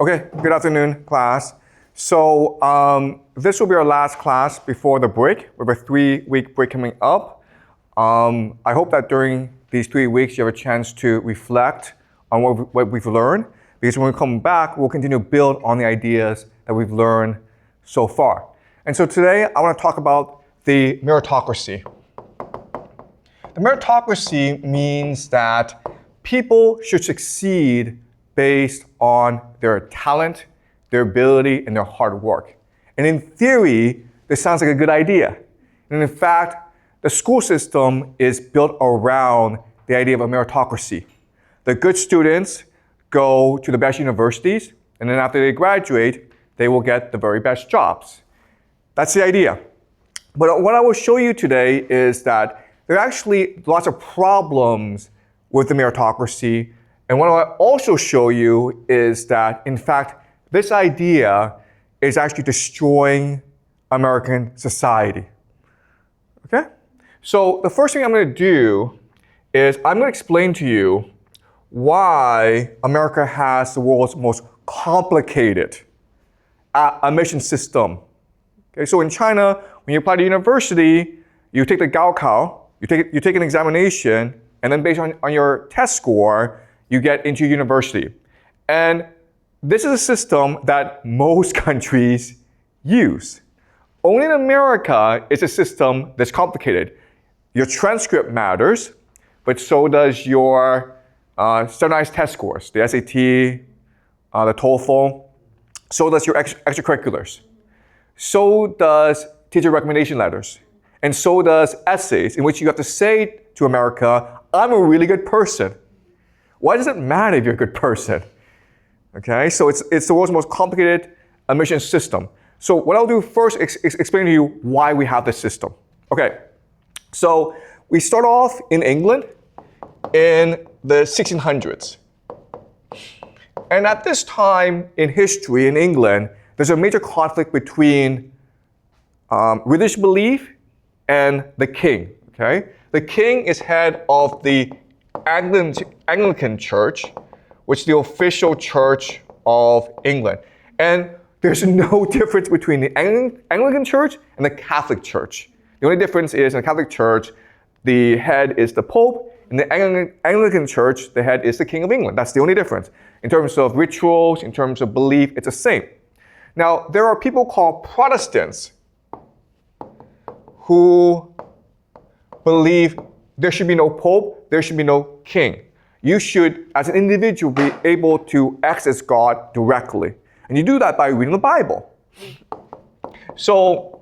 Okay, good afternoon, class. So this will be our last class before the break. We have a 3-week break coming up. I hope that during these 3 weeks you have a chance to reflect on what we've learned, because when we come back, we'll continue to build on the ideas that we've learned so far. And so today, I want to talk about the meritocracy. The meritocracy means that people should succeed based on their talent, their ability, and their hard work. And in theory, this sounds like a good idea. And in fact, the school system is built around the idea of a meritocracy. The good students go to the best universities, and then after they graduate, they will get the very best jobs. That's the idea. But what I will show you today is that there are actually lots of problems with the meritocracy. And what I'll also show you is that, in fact, this idea is actually destroying American society. Okay? So the first thing I'm going to do is I'm going to explain to you why America has the world's most complicated admission system. Okay, so in China, when you apply to university, you take the Gaokao, you take an examination, and then based on your test score, you get into university. And this is a system that most countries use. Only in America is a system that's complicated. Your transcript matters, but so does your standardized test scores, the SAT, the TOEFL, so does your extracurriculars. So does teacher recommendation letters. And so does essays in which you have to say to America, I'm a really good person. Why does it matter if you're a good person? Okay, so it's the world's most complicated admission system. So what I'll do first is explain to you why we have this system. Okay, so we start off in England in the 1600s. And at this time in history in England, there's a major conflict between religious belief and the king. Okay, the king is head of the Anglican Church, which is the official church of England. And there's no difference between the Anglican Church and the Catholic Church. The only difference is in the Catholic Church, the head is the Pope. In the Anglican Church, the head is the King of England. That's the only difference. In terms of rituals, in terms of belief, it's the same. Now, there are people called Protestants who believe there should be no Pope, there should be no king. You should, as an individual, be able to access God directly. And you do that by reading the Bible. So,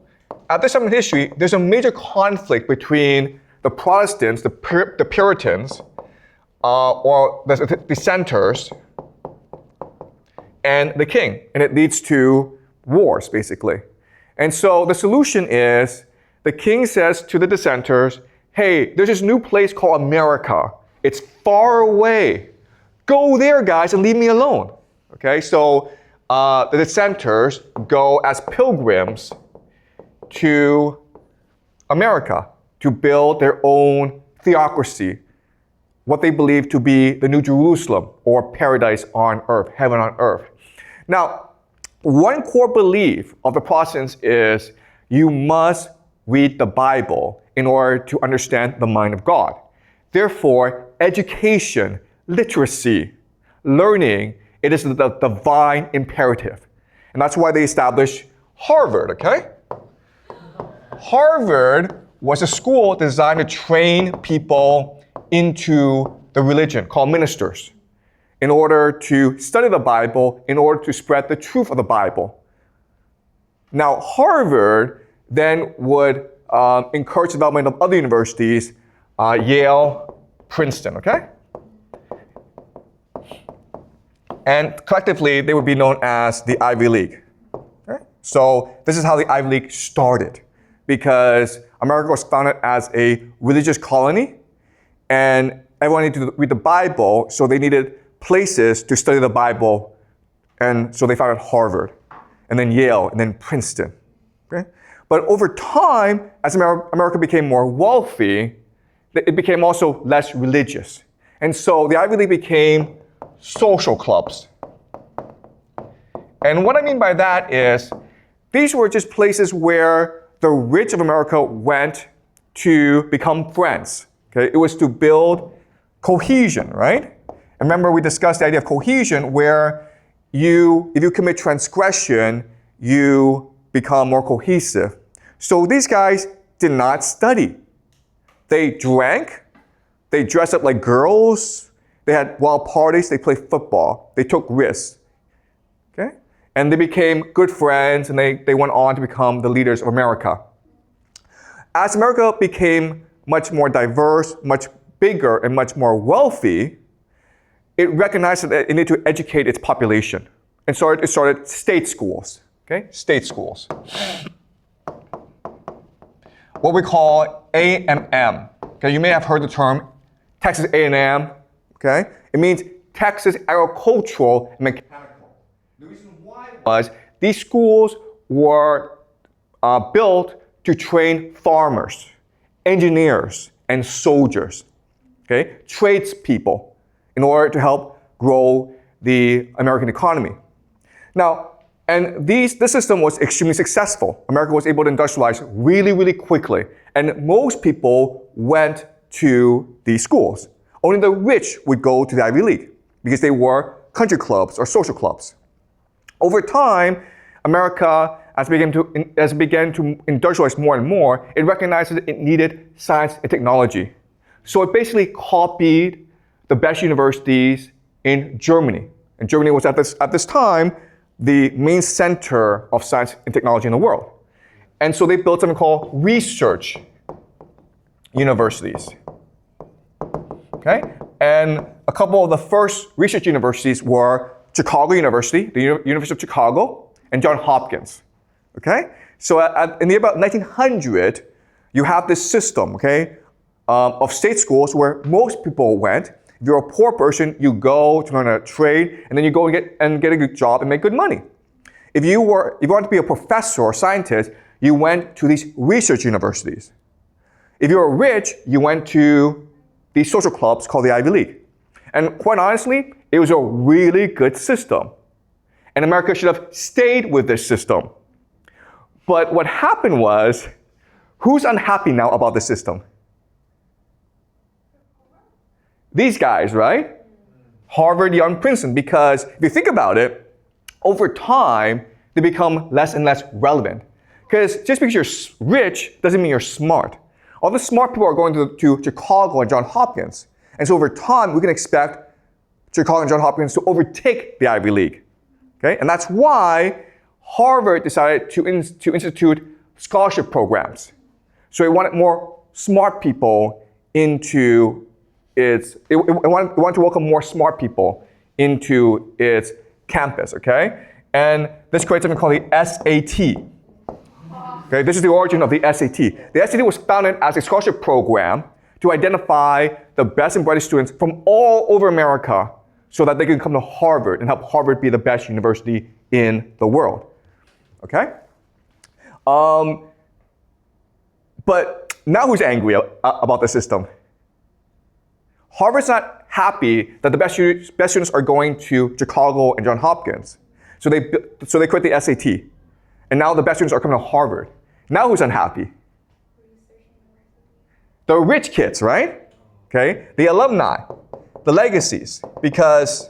at this time in history, there's a major conflict between the Protestants, the Puritans, or the dissenters, and the king. And it leads to wars, basically. And so the solution is, the king says to the dissenters, hey, there's this new place called America. It's far away. Go there, guys, and leave me alone. Okay, so the dissenters go as pilgrims to America to build their own theocracy, what they believe to be the New Jerusalem, or paradise on earth, heaven on earth. Now, one core belief of the Protestants is you must read the Bible in order to understand the mind of God. Therefore, education, literacy, learning, it is the divine imperative. And that's why they established Harvard, okay? Harvard was a school designed to train people into the religion, called ministers, in order to study the Bible, in order to spread the truth of the Bible. Now, Harvard then would encourage the development of other universities, Yale, Princeton, okay? And collectively, they would be known as the Ivy League. Okay? So this is how the Ivy League started, because America was founded as a religious colony, and everyone needed to read the Bible, so they needed places to study the Bible, and so they founded Harvard, and then Yale, and then Princeton. Okay? But over time, as America became more wealthy, it became also less religious. And so the Ivy League became social clubs. And what I mean by that is, these were just places where the rich of America went to become friends. Okay? It was to build cohesion, right? And remember, we discussed the idea of cohesion where if you commit transgression, you become more cohesive. So these guys did not study. They drank, they dressed up like girls, they had wild parties, they played football, they took risks. Okay? And they became good friends, and they went on to become the leaders of America. As America became much more diverse, much bigger, and much more wealthy, it recognized that it needed to educate its population. And so it started state schools. Okay? State schools. What we call AMM. Okay? You may have heard the term Texas A&M. Okay? It means Texas Agricultural and Mechanical. The reason why was these schools were built to train farmers, engineers, and soldiers. Okay? Tradespeople, in order to help grow the American economy. Now, and this system was extremely successful. America was able to industrialize really, really quickly. And most people went to these schools. Only the rich would go to the Ivy League because they were country clubs or social clubs. Over time, America, as it began to industrialize more and more, it recognized that it needed science and technology. So it basically copied the best universities in Germany. And Germany was at this time the main center of science and technology in the world. And so they built something called research universities. Okay? And a couple of the first research universities were Chicago University, the University of Chicago, and Johns Hopkins. Okay? So in the year about 1900, you have this system, okay, of state schools where most people went. If you're a poor person, you go to learn a trade, and then you go and get a good job and make good money. If you wanted to be a professor or scientist, you went to these research universities. If you were rich, you went to these social clubs called the Ivy League. And quite honestly, it was a really good system. And America should have stayed with this system. But what happened was, who's unhappy now about the system? These guys, right? Harvard, Yale, Princeton, because if you think about it, over time, they become less and less relevant. Because just because you're rich doesn't mean you're smart. All the smart people are going to Chicago and Johns Hopkins. And so over time, we can expect Chicago and Johns Hopkins to overtake the Ivy League. Okay? And that's why Harvard decided to institute scholarship programs. So it wanted more smart people into it wanted to welcome more smart people into its campus, okay? And this creates something called the SAT. Okay, this is the origin of the SAT. The SAT was founded as a scholarship program to identify the best and brightest students from all over America so that they can come to Harvard and help Harvard be the best university in the world. Okay? But now who's angry about the system? Harvard's not happy that the best students are going to Chicago and Johns Hopkins. So they quit the SAT. And now the best students are coming to Harvard. Now who's unhappy? The rich kids, right? Okay? The alumni, the legacies. Because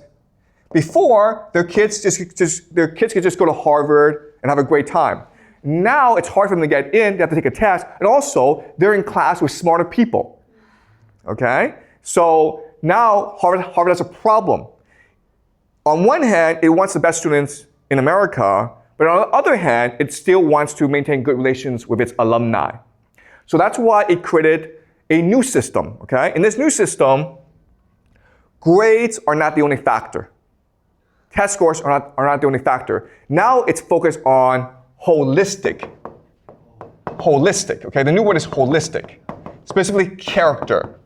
before, their kids could just go to Harvard and have a great time. Now it's hard for them to get in, they have to take a test, and also they're in class with smarter people. Okay? So now Harvard has a problem. On one hand, it wants the best students in America, but on the other hand, it still wants to maintain good relations with its alumni. So that's why it created a new system, okay? In this new system, grades are not the only factor. Test scores are not the only factor. Now it's focused on holistic. Holistic, okay? The new word is holistic. Specifically, character.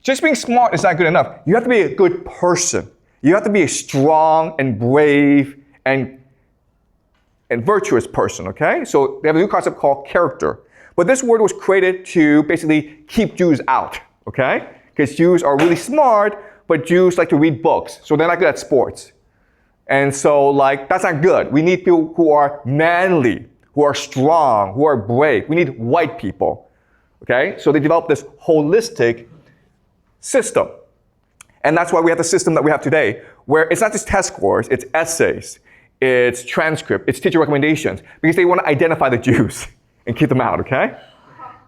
Just being smart is not good enough. You have to be a good person. You have to be a strong and brave and virtuous person, okay? So they have a new concept called character. But this word was created to basically keep Jews out, okay? Because Jews are really smart, but Jews like to read books, so they're not good at sports. And so like, that's not good. We need people who are manly, who are strong, who are brave. We need white people, okay? So they developed this holistic system. And that's why we have the system that we have today, where it's not just test scores, it's essays, it's transcript, it's teacher recommendations, because they want to identify the Jews and keep them out, okay?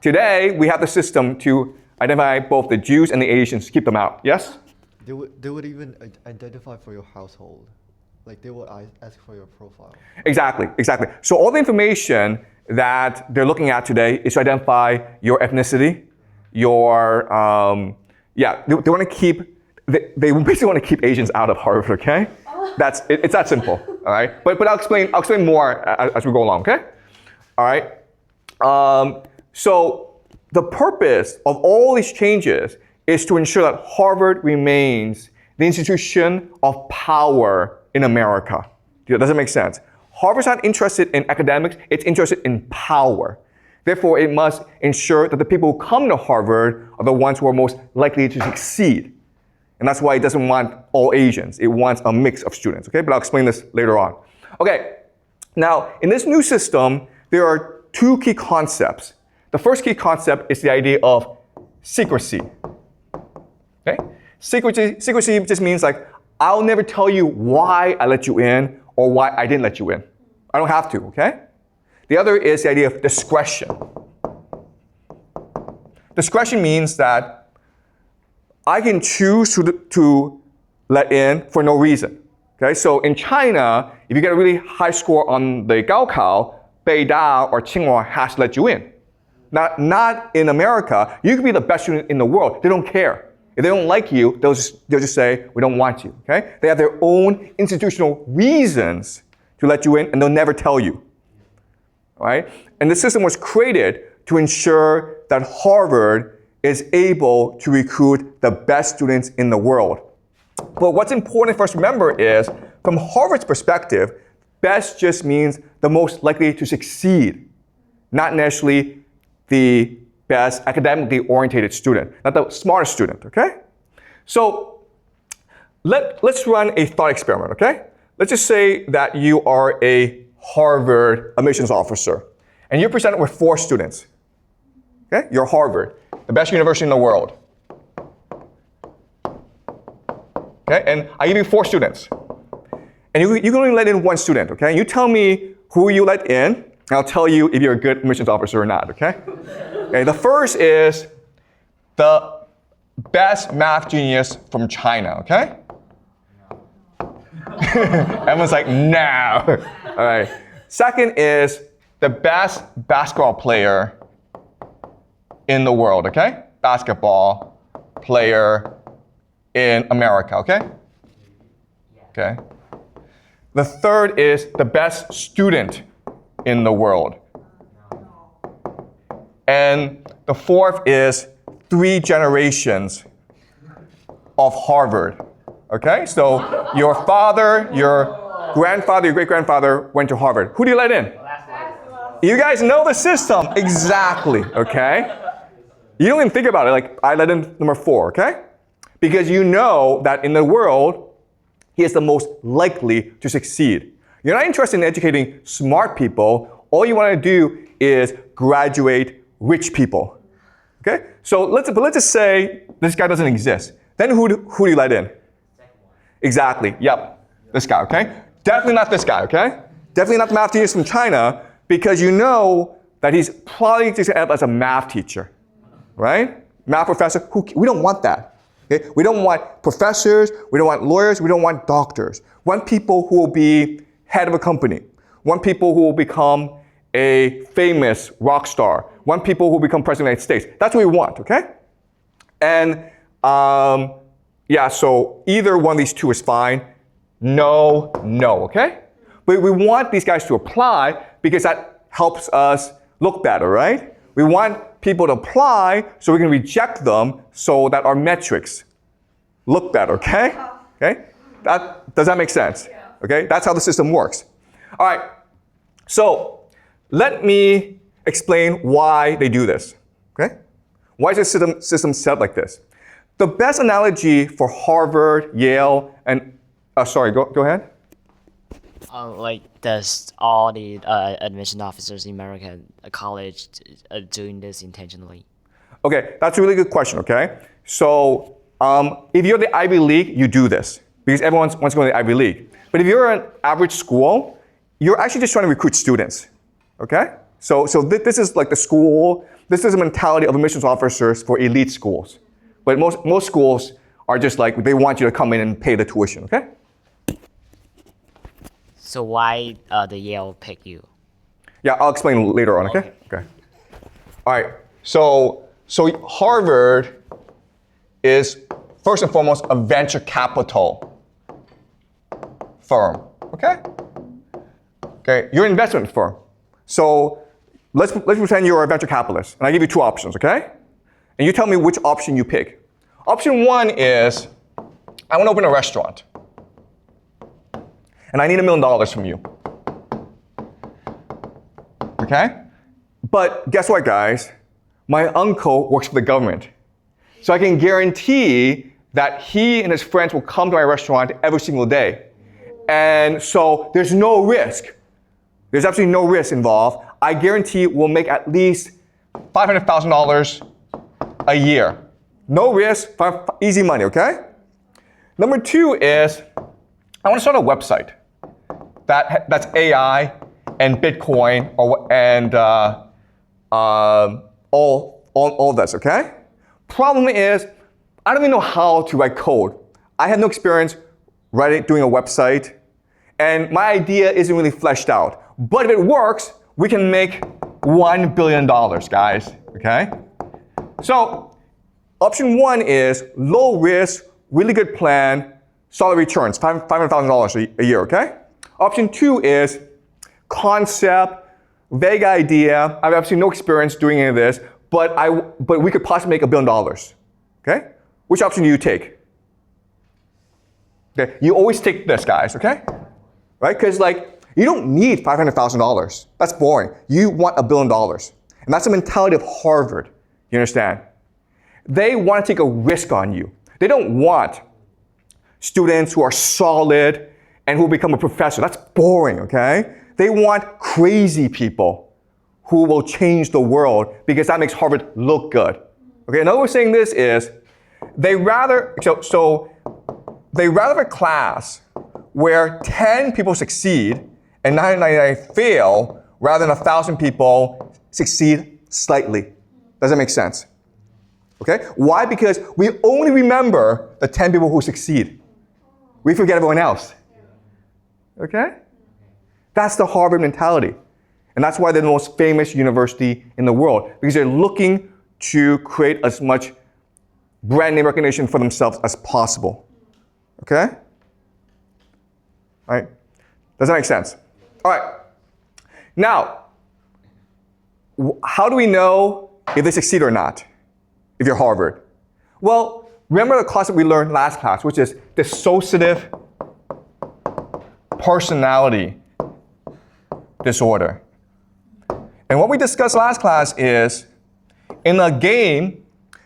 Today, we have the system to identify both the Jews and the Asians to keep them out, yes? They would even identify for your household. Like they would ask for your profile. Exactly. So all the information that they're looking at today is to identify your ethnicity, your, they want to keep, they basically want to keep Asians out of Harvard, okay? It's that simple, all right? But I'll explain more as we go along, okay? All right? So the purpose of all these changes is to ensure that Harvard remains the institution of power in America. Does it make sense? Harvard's not interested in academics, it's interested in power. Therefore, it must ensure that the people who come to Harvard are the ones who are most likely to succeed. And that's why it doesn't want all Asians. It wants a mix of students, okay? But I'll explain this later on. Okay, now, in this new system, there are two key concepts. The first key concept is the idea of secrecy, okay? Secrecy just means like, I'll never tell you why I let you in or why I didn't let you in. I don't have to, okay? The other is the idea of discretion. Discretion means that I can choose to let in for no reason, okay? So in China, if you get a really high score on the Gaokao, Beidao or Tsinghua has to let you in. Not in America. You could be the best student in the world. They don't care. If they don't like you, they'll just say, we don't want you, okay? They have their own institutional reasons to let you in, and they'll never tell you, all right? And the system was created to ensure that Harvard is able to recruit the best students in the world. But what's important for us to remember is, from Harvard's perspective, best just means the most likely to succeed, not necessarily the best academically oriented student, not the smartest student, okay? So let's run a thought experiment, okay? Let's just say that you are a Harvard admissions officer, and you're presented with 4 students, okay? You're Harvard, the best university in the world, okay? And I give you 4 students, and you can only let in 1 student, okay? You tell me who you let in, and I'll tell you if you're a good admissions officer or not, okay? Okay, the first is the best math genius from China, okay? Everyone's like, no. All right. Second is the best basketball player in the world, okay? Basketball player in America, okay? Okay. The third is the best student in the world. And the fourth is 3 generations of Harvard, okay? So your father, your grandfather, your great-grandfather went to Harvard. Who do you let in? You guys know the system. Exactly, okay? You don't even think about it, like I let in number 4, okay? Because you know that in the world, he is the most likely to succeed. You're not interested in educating smart people. All you want to do is graduate rich people, okay? So let's just say this guy doesn't exist. Then who do you let in? Exactly, yep, this guy, okay? Definitely not this guy, okay? Definitely not the math genius from China, because you know that he's probably just gonna end up as a math teacher, right? Math professor, we don't want that, okay? We don't want professors, we don't want lawyers, we don't want doctors. We want people who will be head of a company. We want people who will become a famous rock star. We want people who will become president of the United States. That's what we want, okay? And so either one of these 2 is fine. No, okay? But we want these guys to apply because that helps us look better, right? We want people to apply so we can reject them so that our metrics look better, okay? Okay? Does that make sense? Okay? That's how the system works. All right. So let me explain why they do this, okay? Why is this system set up like this? The best analogy for Harvard, Yale, and, go ahead. Like, does all the admission officers in American college doing this intentionally? Okay, that's a really good question, okay? So if you're the Ivy League, you do this because everyone wants to go to the Ivy League. But if you're an average school, you're actually just trying to recruit students, okay? So this is like the school, this is a mentality of admissions officers for elite schools. But most schools are just like, they want you to come in and pay the tuition, okay? So why the Yale pick you? Yeah, I'll explain later on, okay? Okay. All right, so Harvard is first and foremost a venture capital firm, okay? Okay, you're an investment firm. So let's pretend you're a venture capitalist, and I give you two options, okay? And you tell me which option you pick. Option one is, I want to open a restaurant, and I need $1 million from you. Okay? But guess what, guys? My uncle works for the government. So I can guarantee that he and his friends will come to my restaurant every single day. And so there's no risk. There's absolutely no risk involved. I guarantee we'll make at least $500,000 a year. No risk, easy money, okay? Number two is, I want to start a website that's AI and Bitcoin and all this, okay? Problem is, I don't even know how to write code. I have no experience doing a website, and my idea isn't really fleshed out. But if it works, we can make $1 billion, guys, okay? So, option one is low risk, really good plan, solid returns, $500,000 a year, okay? Option two is concept, vague idea. I have absolutely no experience doing any of this, but we could possibly make $1 billion, okay? Which option do you take? Okay, you always take this, guys, okay? Right, because like, you don't need $500,000. That's boring. You want $1 billion. And that's the mentality of Harvard, you understand? They want to take a risk on you. They don't want students who are solid and who become a professor. That's boring, okay? They want crazy people who will change the world because that makes Harvard look good. Okay, another way of saying this is they rather have a class where 10 people succeed and 999 fail rather than 1,000 people succeed slightly. Does that make sense? Okay? Why? Because we only remember the 10 people who succeed. We forget everyone else. Okay? That's the Harvard mentality. And that's why they're the most famous university in the world, because they're looking to create as much brand name recognition for themselves as possible. Okay? All right? Does that make sense? All right. Now, how do we know if they succeed or not, if you're Harvard? Well, remember the concept we learned last class, which is dissociative personality disorder. And what we discussed last class is, in a game,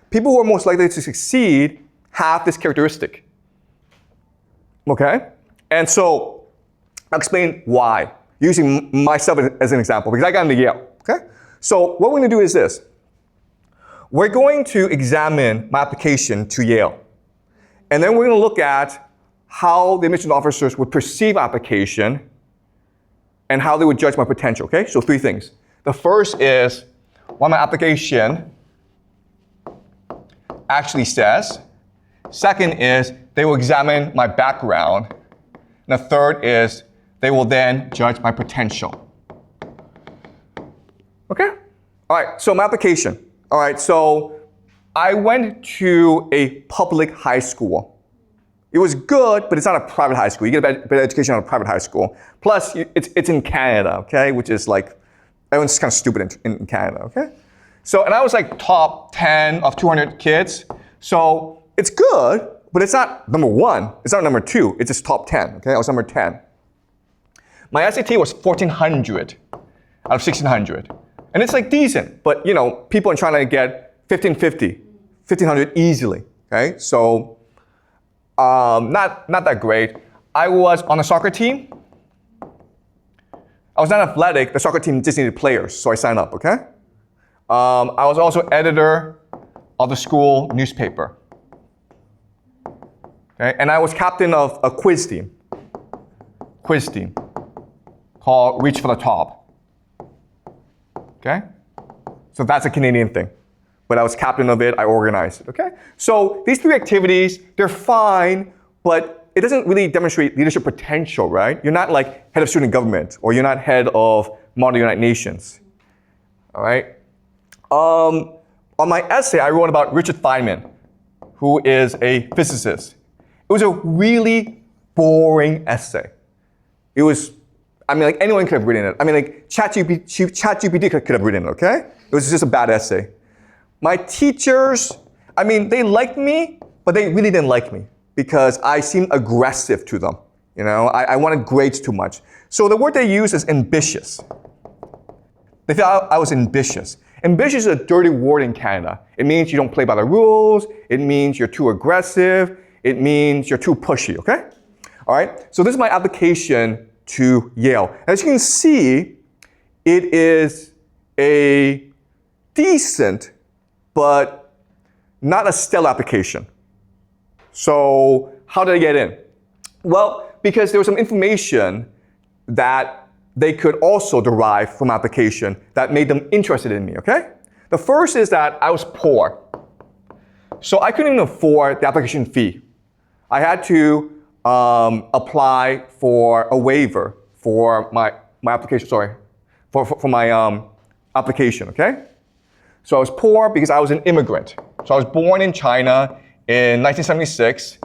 people who are most likely to succeed have this characteristic. Okay? And so, I'll explain why, using myself as an example, because I got into Yale. Okay? So, what we're going to do is this. We're going to examine my application to Yale. And then we're going to look at how the admissions officers would perceive application and how they would judge my potential, okay? So 3 things. The first is what my application actually says. Second is they will examine my background. And the third is they will then judge my potential. Okay? All right, so my application. All right, so I went to a public high school. It was good, but it's not a private high school. You get a better education on a private high school. Plus, it's in Canada, okay? Which is like, everyone's kind of stupid in Canada, okay? So, and I was like top 10 of 200 kids. So it's good, but it's not number 1. It's not number 2. It's just top 10, okay? I was number 10. My SAT was 1,400 out of 1,600. And it's like decent, but you know, people are trying to get 1,550, 1,500 easily, okay? So, not that great. I was on a soccer team, I was not athletic. The soccer team just needed players, so I signed up, okay? I was also editor of the school newspaper. Okay? And I was captain of a quiz team called Reach for the Top. Okay? So that's a Canadian thing. But I was captain of it, I organized it, okay? So these 3 activities, they're fine, but it doesn't really demonstrate leadership potential, right? You're not like head of student government, or you're not head of Model United Nations, all right? On my essay, I wrote about Richard Feynman, who is a physicist. It was a really boring essay. It was, I mean, like anyone could have written it. I mean, like ChatGPT could have written it, okay? It was just a bad essay. My teachers, I mean, they liked me, but they really didn't like me because I seemed aggressive to them. You know, I wanted grades too much. So the word they use is ambitious. They thought I was ambitious. Ambitious is a dirty word in Canada. It means you don't play by the rules. It means you're too aggressive. It means you're too pushy, okay? All right, so this is my application to Yale. As you can see, it is a decent, but not a stellar application. So how did I get in? Well, because there was some information that they could also derive from application that made them interested in me, okay? The first is that I was poor. So I couldn't even afford the application fee. I had to apply for a waiver for my application, for my application, okay? So I was poor because I was an immigrant. So I was born in China in 1976,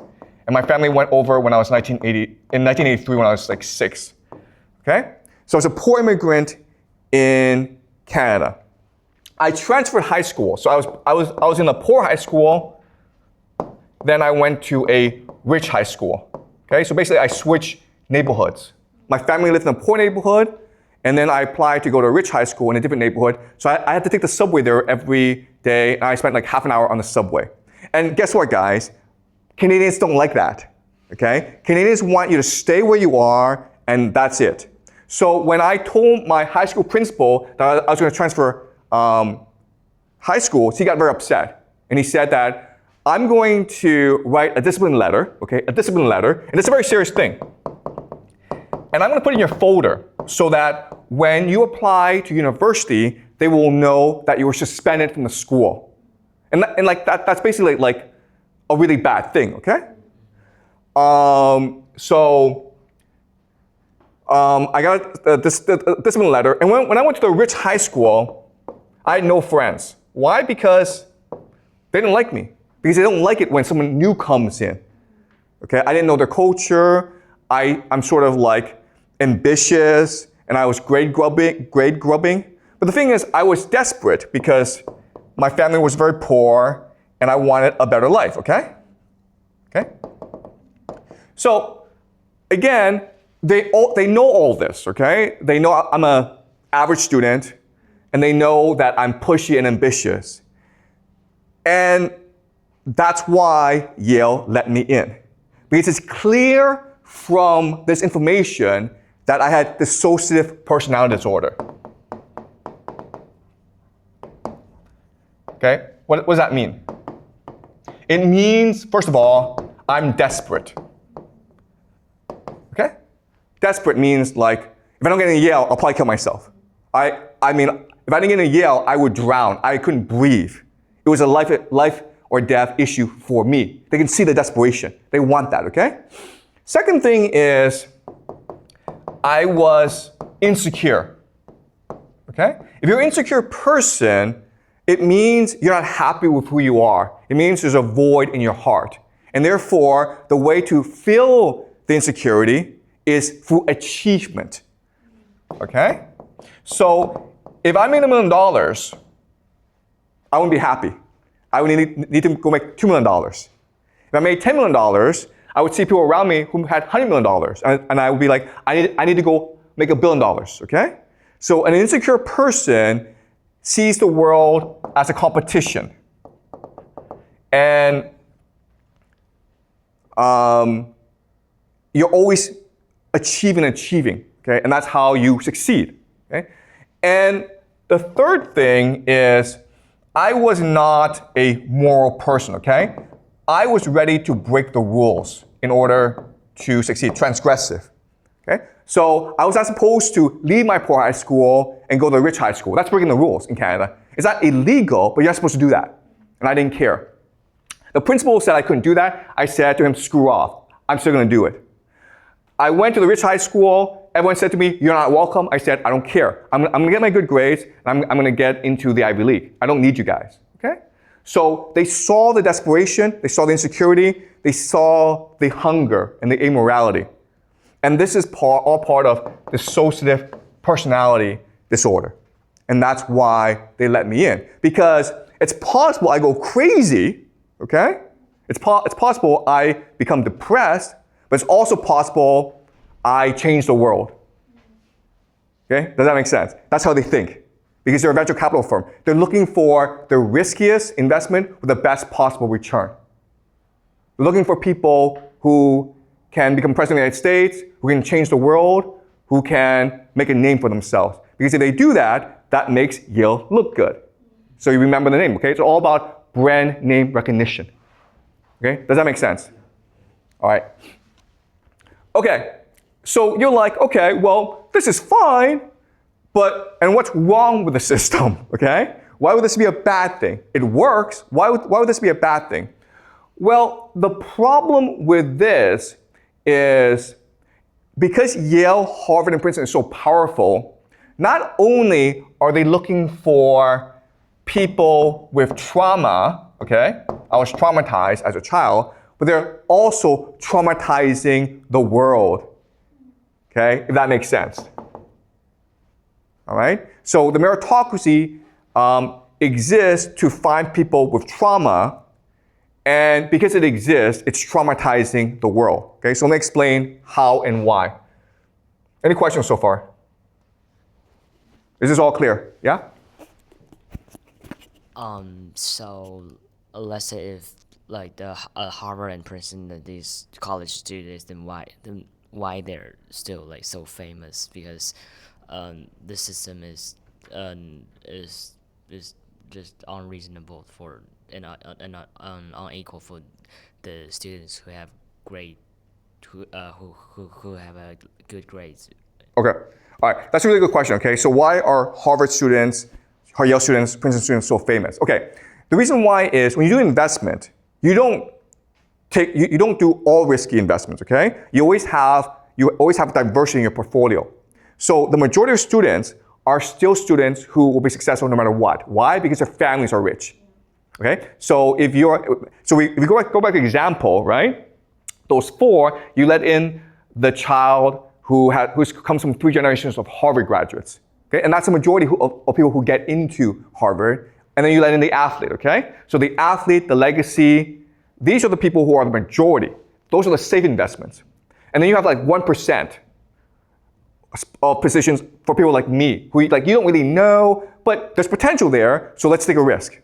and my family went over when I was in 1983 when I was like 6, okay? So I was a poor immigrant in Canada. I transferred high school. So I was in a poor high school, then I went to a rich high school, okay? So basically I switched neighborhoods. My family lived in a poor neighborhood, and then I applied to go to a rich high school in a different neighborhood. So I had to take the subway there every day, and I spent like half an hour on the subway. And guess what, guys? Canadians don't like that, okay? Canadians want you to stay where you are, and that's it. So when I told my high school principal that I was going to transfer high schools, he got very upset. And he said that I'm going to write a discipline letter, okay? A discipline letter, and it's a very serious thing. And I'm going to put it in your folder so that when you apply to university, they will know that you were suspended from the school. And that's basically like a really bad thing, okay? I got this discipline letter, and when I went to the rich high school, I had no friends. Why? Because they didn't like me. Because they don't like it when someone new comes in. Okay, I didn't know their culture. I'm sort of like ambitious, and I was grade grubbing. But the thing is, I was desperate because my family was very poor, and I wanted a better life. Okay. So again, they know all this. Okay, they know I'm an average student, and they know that I'm pushy and ambitious, and that's why Yale let me in. Because it's clear from this information that I had dissociative personality disorder. Okay, what does that mean? It means, first of all, I'm desperate. Okay? Desperate means like, if I don't get into Yale, I'll probably kill myself. I mean, if I didn't get into Yale, I would drown. I couldn't breathe. It was a life or death issue for me. They can see the desperation. They want that, okay? Second thing is, I was insecure, okay? If you're an insecure person, it means you're not happy with who you are. It means there's a void in your heart. And therefore, the way to fill the insecurity is through achievement, okay? So, if I made $1 million, I wouldn't be happy. I would need to go make $2 million. If I made $10 million, I would see people around me who had $100 million, and I would be like, I need to go make $1 billion, okay? So an insecure person sees the world as a competition. And you're always achieving, Okay? And that's how you succeed. Okay? And the third thing is I was not a moral person, okay? I was ready to break the rules in order to succeed, transgressive. Okay? So I was not supposed to leave my poor high school and go to a rich high school. That's breaking the rules in Canada. It's not illegal, but you're not supposed to do that. And I didn't care. The principal said I couldn't do that. I said to him, screw off. I'm still going to do it. I went to the rich high school. Everyone said to me, you're not welcome. I said, I don't care. I'm going to get my good grades, and I'm going to get into the Ivy League. I don't need you guys. Okay? So they saw the desperation. They saw the insecurity. They saw the hunger and the immorality. And this is all part of dissociative personality disorder. And that's why they let me in. Because it's possible I go crazy, okay? It's possible I become depressed, but it's also possible I change the world. Okay? Does that make sense? That's how they think. Because they're a venture capital firm. They're looking for the riskiest investment with the best possible return. They're looking for people who can become president of the United States, who can change the world, who can make a name for themselves. Because if they do that, that makes Yale look good. So you remember the name, okay? It's all about brand name recognition. Okay? Does that make sense? All right. Okay. So you're like, okay, well, this is fine, and what's wrong with the system, okay? Why would this be a bad thing? It works. Why would this be a bad thing? Well, the problem with this is because Yale, Harvard, and Princeton is so powerful, not only are they looking for people with trauma, okay? I was traumatized as a child, but they're also traumatizing the world, okay? If that makes sense. All right? So the meritocracy exists to find people with trauma, and because it exists, it's traumatizing the world. Okay, so let me explain how and why. Any questions so far? Is this all clear? Yeah? So let's say if like the Harvard and Princeton, these college students, then why they're still like so famous? Because the system is just unreasonable for and unequal for the students who have who have a good grades. Okay. All right. That's a really good question. Okay. So why are Harvard students, Yale students, Princeton students so famous? Okay. The reason why is when you do investment, you don't do all risky investments. Okay. You always have diversity in your portfolio. So the majority of students are still students who will be successful no matter what. Why? Because their families are rich. Okay. So if you go back to the example, right? Those four, you let in the child who comes from 3 generations of Harvard graduates. Okay? And that's the majority of people who get into Harvard. And then you let in the athlete, okay? So the athlete, the legacy, these are the people who are the majority. Those are the safe investments. And then you have like 1% of positions for people like me, who like you don't really know, but there's potential there, so let's take a risk.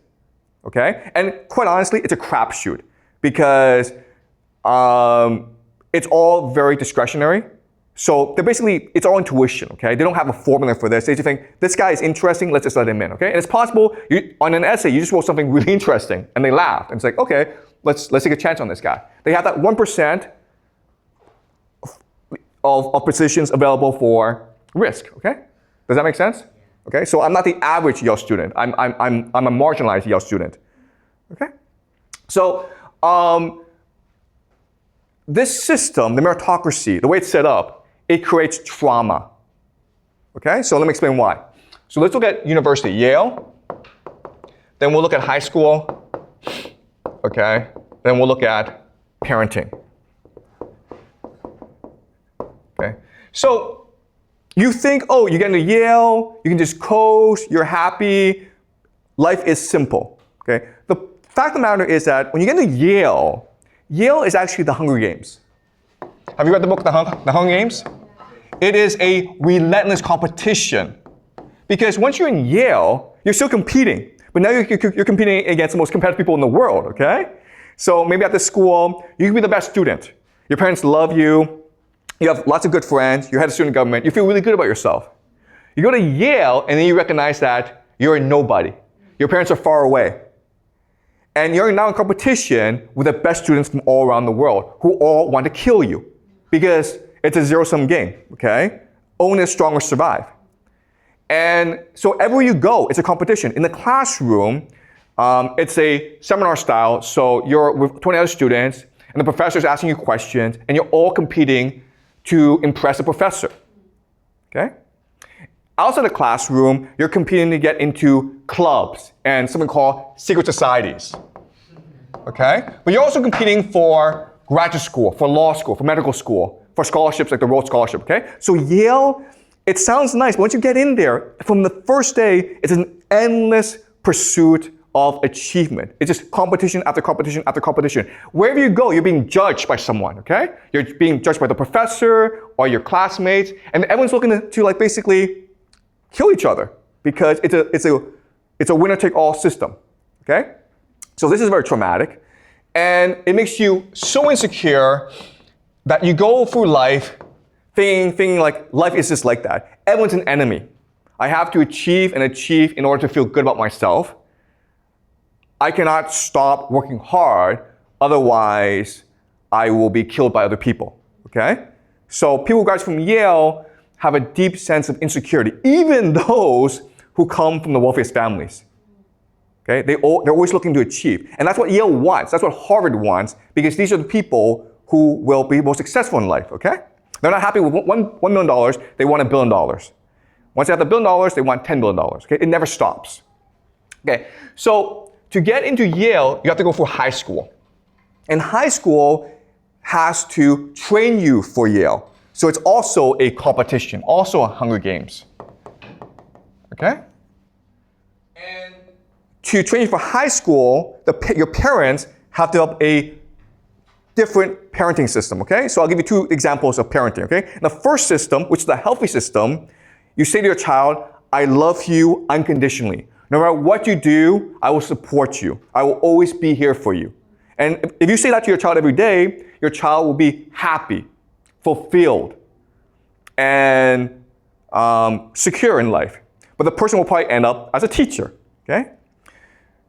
Okay? And quite honestly, it's a crapshoot because it's all very discretionary. So it's all intuition, okay? They don't have a formula for this. They just think, this guy is interesting, let's just let him in, okay? And it's possible, on an essay, you just wrote something really interesting, and they laughed. And it's like, okay, let's take a chance on this guy. They have that 1% of positions available for risk, okay? Does that make sense? Okay, so I'm not the average Yale student. I'm a marginalized Yale student, okay? So this system, the meritocracy, the way it's set up, it creates trauma. Okay, so let me explain why. So let's look at university, Yale. Then we'll look at high school. Okay, then we'll look at parenting. Okay, so you think, oh, you get into Yale, you can just coast, you're happy, life is simple. Okay, the fact of the matter is that when you get into Yale, Yale is actually the Hunger Games. Have you read the book, The Hunger Games? It is a relentless competition. Because once you're in Yale, you're still competing. But now you're competing against the most competitive people in the world, okay? So maybe at this school, you can be the best student. Your parents love you. you have lots of good friends, you're head of student government, you feel really good about yourself. You go to Yale, and then you recognize that you're a nobody. Your parents are far away. And you're now in competition with the best students from all around the world who all want to kill you because it's a zero-sum game, okay? Only the strong will survive. And so everywhere you go, it's a competition. In the classroom, it's a seminar style, so you're with 20 other students, and the professor's asking you questions, and you're all competing to impress the professor, okay? Outside the classroom, you're competing to get into clubs and something called secret societies, okay? But you're also competing for graduate school, for law school, for medical school, for scholarships like the Rhodes Scholarship, okay? So Yale, it sounds nice, but once you get in there, from the first day, it's an endless pursuit of achievement. It's just competition after competition after competition. Wherever you go, you're being judged by someone, okay? You're being judged by the professor or your classmates, and everyone's looking to like basically kill each other because it's a winner-take-all system, okay? So this is very traumatic, and it makes you so insecure that you go through life thinking like life is just like that. Everyone's an enemy. I have to achieve and achieve in order to feel good about myself. I cannot stop working hard, otherwise I will be killed by other people, okay? So people who graduate from Yale have a deep sense of insecurity, even those who come from the wealthiest families. Okay? They're always looking to achieve. And that's what Yale wants. That's what Harvard wants, because these are the people who will be most successful in life, okay? They're not happy with $1 million, they want $1 billion. Once they have the $1 billion, they want $10 billion, okay? It never stops. Okay, so to get into Yale, you have to go through high school. And high school has to train you for Yale. So it's also a competition, also a Hunger Games, okay? And to train you for high school, your parents have to have a different parenting system, okay? So I'll give you two examples of parenting, okay? In the first system, which is the healthy system, you say to your child, I love you unconditionally. No matter what you do, I will support you. I will always be here for you. And if you say that to your child every day, your child will be happy, fulfilled, and secure in life. But the person will probably end up as a teacher, okay?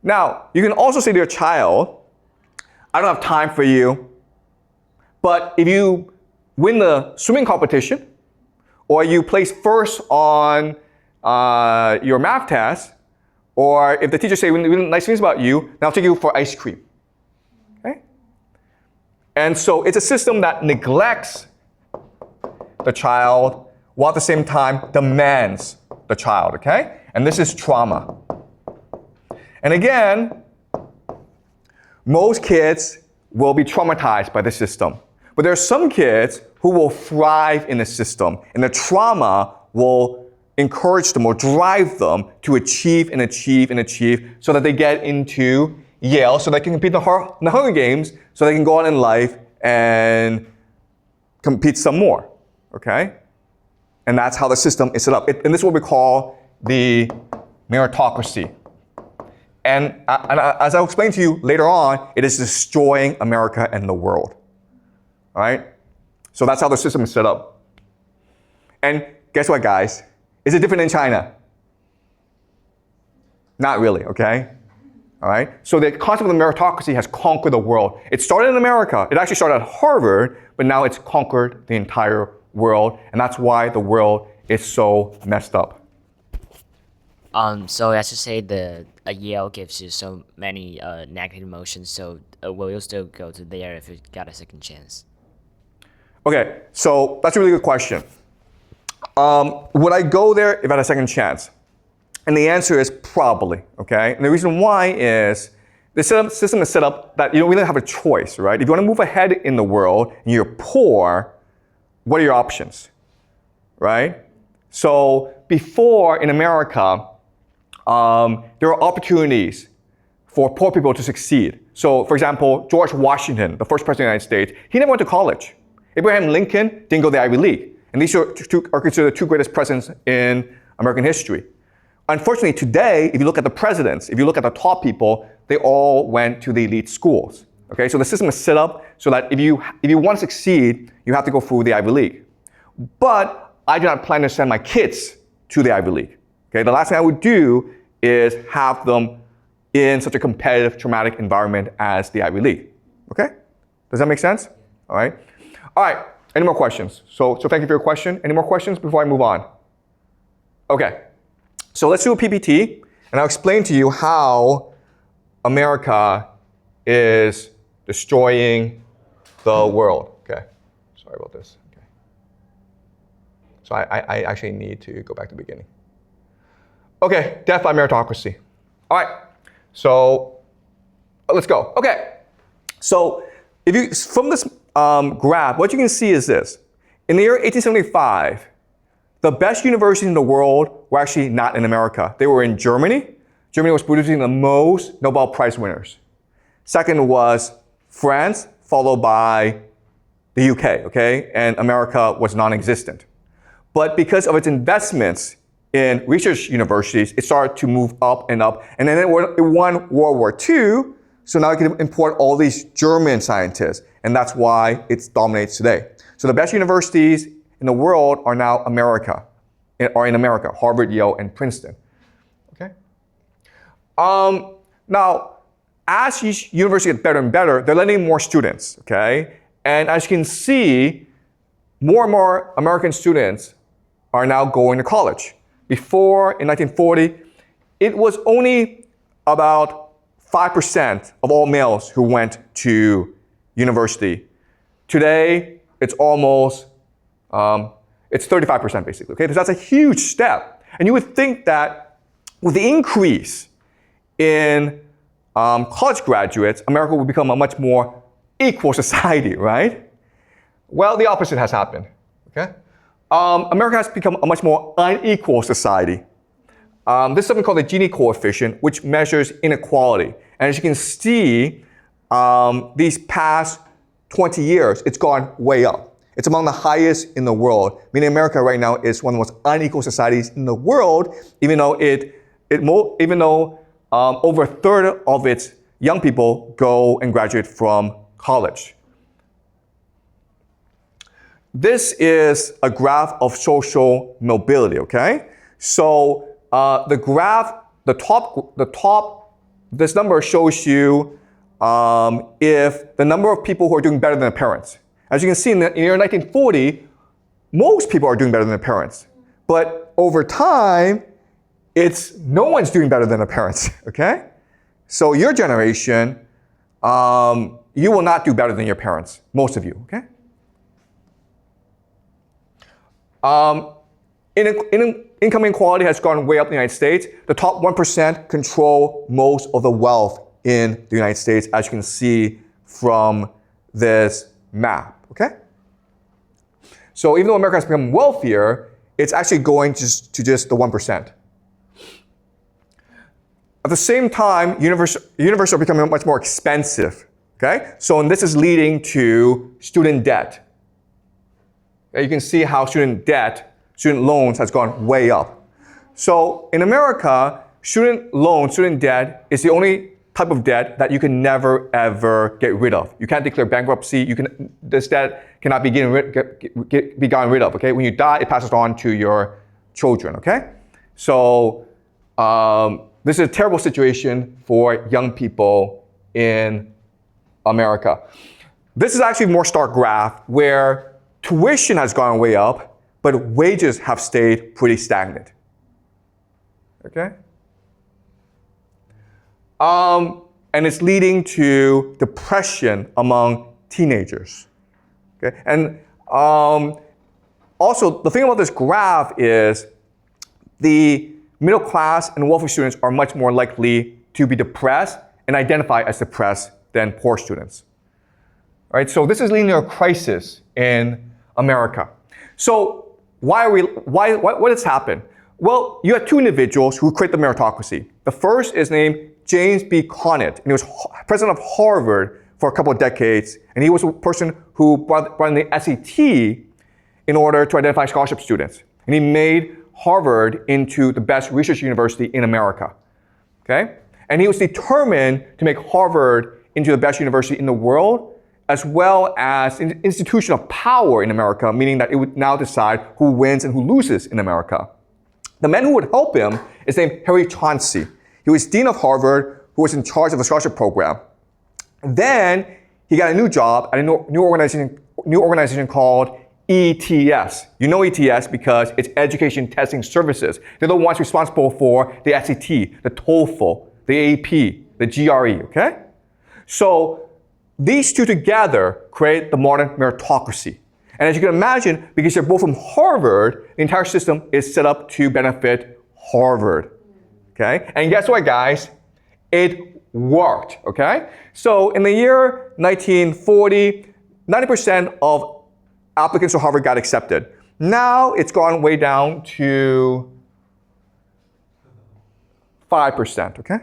Now, you can also say to your child, I don't have time for you, but if you win the swimming competition, or you place first on your math test, or if the teacher say really nice things about you, then I'll take you for ice cream, okay? And so it's a system that neglects the child while at the same time demands the child, okay? And this is trauma. And again, most kids will be traumatized by the system. But there are some kids who will thrive in the system, and the trauma will encourage them or drive them to achieve and achieve and achieve so that they get into Yale, so they can compete in the Hunger Games, so they can go on in life and compete some more, okay? And that's how the system is set up. And this is what we call the meritocracy. And as I'll explain to you later on, it is destroying America and the world, all right? So that's how the system is set up. And guess what, guys? Is it different in China? Not really, okay? All right? So the concept of the meritocracy has conquered the world. It started in America. It actually started at Harvard, but now it's conquered the entire world, and that's why the world is so messed up. So as you say, the Yale gives you so many negative emotions. So will you still go to there if you got a second chance? Okay, so that's a really good question. Would I go there if I had a second chance? And the answer is probably, okay? And the reason why is the system is set up that you don't really have a choice, right? If you want to move ahead in the world and you're poor, what are your options, right? So before in America, there were opportunities for poor people to succeed. So for example, George Washington, the first president of the United States, he never went to college. Abraham Lincoln didn't go to the Ivy League. And these are considered the two greatest presidents in American history. Unfortunately, today, if you look at the presidents, if you look at the top people, they all went to the elite schools. Okay, so the system is set up so that if you want to succeed, you have to go through the Ivy League. But I do not plan to send my kids to the Ivy League. Okay, the last thing I would do is have them in such a competitive, traumatic environment as the Ivy League. Okay, does that make sense? All right. All right. Any more questions? So thank you for your question. Any more questions before I move on? Okay. So let's do a PPT, and I'll explain to you how America is destroying the world. Okay. Sorry about this. Okay. So I actually need to go back to the beginning. Okay. Death by meritocracy. All right. So let's go. Okay. So if you from this graph, what you can see is this. In the year 1875, the best universities in the world were actually not in America. They were in Germany. Germany was producing the most Nobel Prize winners. Second was France, followed by the UK, okay? And America was non-existent. But because of its investments in research universities, it started to move up. And then it won World War II, so now it can import all these German scientists. And that's why it dominates today. So the best universities in the world are now in America, Harvard, Yale, and Princeton. Okay. Now, as each university gets better and better, they're letting more students. Okay, and as you can see, more and more American students are now going to college. Before, in 1940, it was only about 5% of all males who went to university. Today, it's almost, it's 35% basically, okay? So that's a huge step. And you would think that with the increase in college graduates, America would become a much more equal society, right? Well, the opposite has happened, okay? America has become a much more unequal society. This is something called the Gini coefficient, which measures inequality. And as you can see, these past 20 years, it's gone way up. It's among the highest in the world, meaning America right now is one of the most unequal societies in the world, even though over a third of its young people go and graduate from college. This is a graph of social mobility, okay? So the graph, this number shows you if the number of people who are doing better than their parents. As you can see, in the year 1940, most people are doing better than their parents. But over time, it's no one's doing better than their parents, okay? So your generation, you will not do better than your parents, most of you, okay? Income inequality has gone way up in the United States. The top 1% control most of the wealth in the United States, as you can see from this map, okay? So even though America has become wealthier, it's actually going to just the 1%. At the same time, universities are becoming much more expensive, okay? So and this is leading to student debt. Okay, you can see how student loans has gone way up. So in America, student debt is the only type of debt that you can never ever get rid of. You can't declare bankruptcy. This debt cannot be gotten rid of. Okay, when you die, it passes on to your children. Okay, so this is a terrible situation for young people in America. This is actually a more stark graph where tuition has gone way up, but wages have stayed pretty stagnant. Okay. And it's leading to depression among teenagers. Okay, and also the thing about this graph is the middle class and wealthy students are much more likely to be depressed and identify as depressed than poor students. All right, so this is leading to a crisis in America. So what has happened? Well, you had two individuals who created the meritocracy. The first is named James B. Conant, and he was president of Harvard for a couple of decades, and he was a person who brought in the SAT in order to identify scholarship students. And he made Harvard into the best research university in America. Okay? And he was determined to make Harvard into the best university in the world, as well as an institution of power in America, meaning that it would now decide who wins and who loses in America. The man who would help him is named Harry Chauncey. He was dean of Harvard, who was in charge of the scholarship program. Then he got a new job at a new organization called ETS. You know ETS because it's Education Testing Services. They're the ones responsible for the SAT, the TOEFL, the AP, the GRE, okay? So these two together create the modern meritocracy. And as you can imagine, because they're both from Harvard, the entire system is set up to benefit Harvard, okay? And guess what, guys? It worked, okay? So in the year 1940, 90% of applicants to Harvard got accepted. Now it's gone way down to 5%, okay?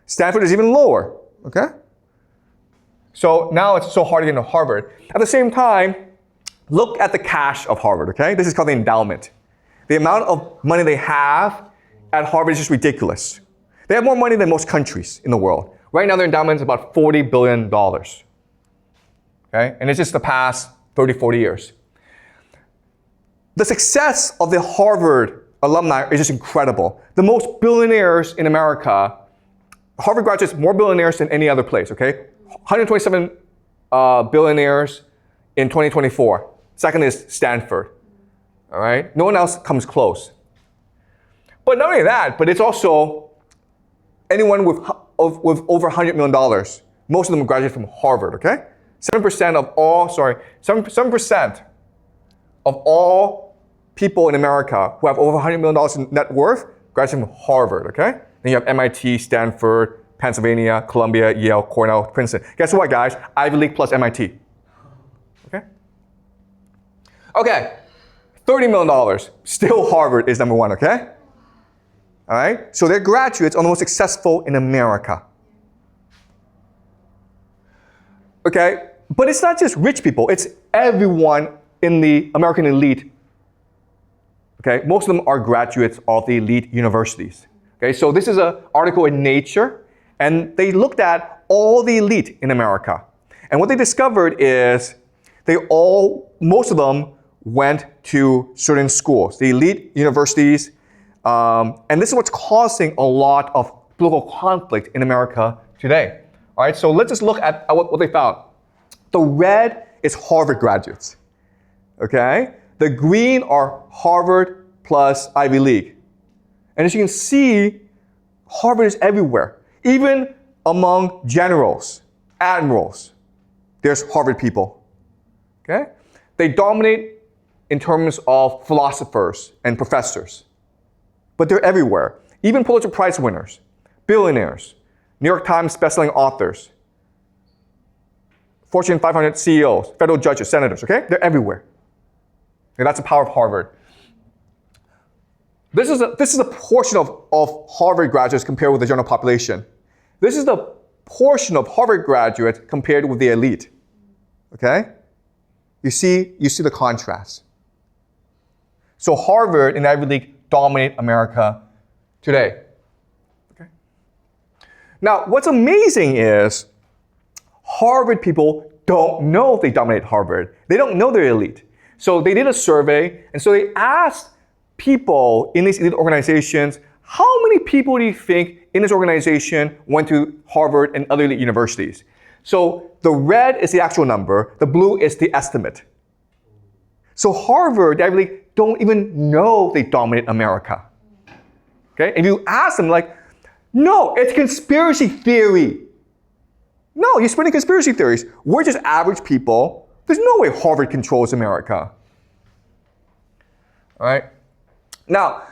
Stanford is even lower, okay? So now it's so hard to get into Harvard. At the same time, look at the cash of Harvard, okay? This is called the endowment. The amount of money they have at Harvard is just ridiculous. They have more money than most countries in the world. Right now, their endowment is about $40 billion, okay? And it's just the past 30, 40 years. The success of the Harvard alumni is just incredible. The most billionaires in America, Harvard graduates more billionaires than any other place, okay? 127 billionaires in 2024. Second is Stanford, all right? No one else comes close. But not only that, but it's also anyone with over $100 million. Most of them graduate from Harvard, okay? 7% of all people in America who have over $100 million in net worth graduate from Harvard, okay? Then you have MIT, Stanford, Pennsylvania, Columbia, Yale, Cornell, Princeton. Guess what, guys? Ivy League plus MIT. Okay? Okay, $30 million. Still Harvard is number one, okay? All right? So their graduates are the most successful in America. Okay? But it's not just rich people. It's everyone in the American elite. Okay? Most of them are graduates of the elite universities. Okay? So this is an article in Nature. And they looked at all the elite in America. And what they discovered is most of them went to certain schools, the elite universities. And this is what's causing a lot of political conflict in America today. All right, so let's just look at what they found. The red is Harvard graduates. Okay? The green are Harvard plus Ivy League. And as you can see, Harvard is everywhere. Even among generals, admirals, there's Harvard people, okay? They dominate in terms of philosophers and professors, but they're everywhere. Even Pulitzer Prize winners, billionaires, New York Times bestselling authors, Fortune 500 CEOs, federal judges, senators, okay? They're everywhere. And that's the power of Harvard. This is a portion of Harvard graduates compared with the general population. This is the portion of Harvard graduates compared with the elite. Okay? You see the contrast. So Harvard and Ivy League dominate America today. Okay? Now, what's amazing is Harvard people don't know they dominate Harvard. They don't know they're elite. So they did a survey, and so they asked people in these elite organizations, how many people do you think in this organization went to Harvard and other elite universities? So the red is the actual number, the blue is the estimate. So Harvard, Ivy League, don't even know they dominate America. Okay? And you ask them like, no, it's conspiracy theory. No, you're spreading conspiracy theories. We're just average people. There's no way Harvard controls America. All right? Now,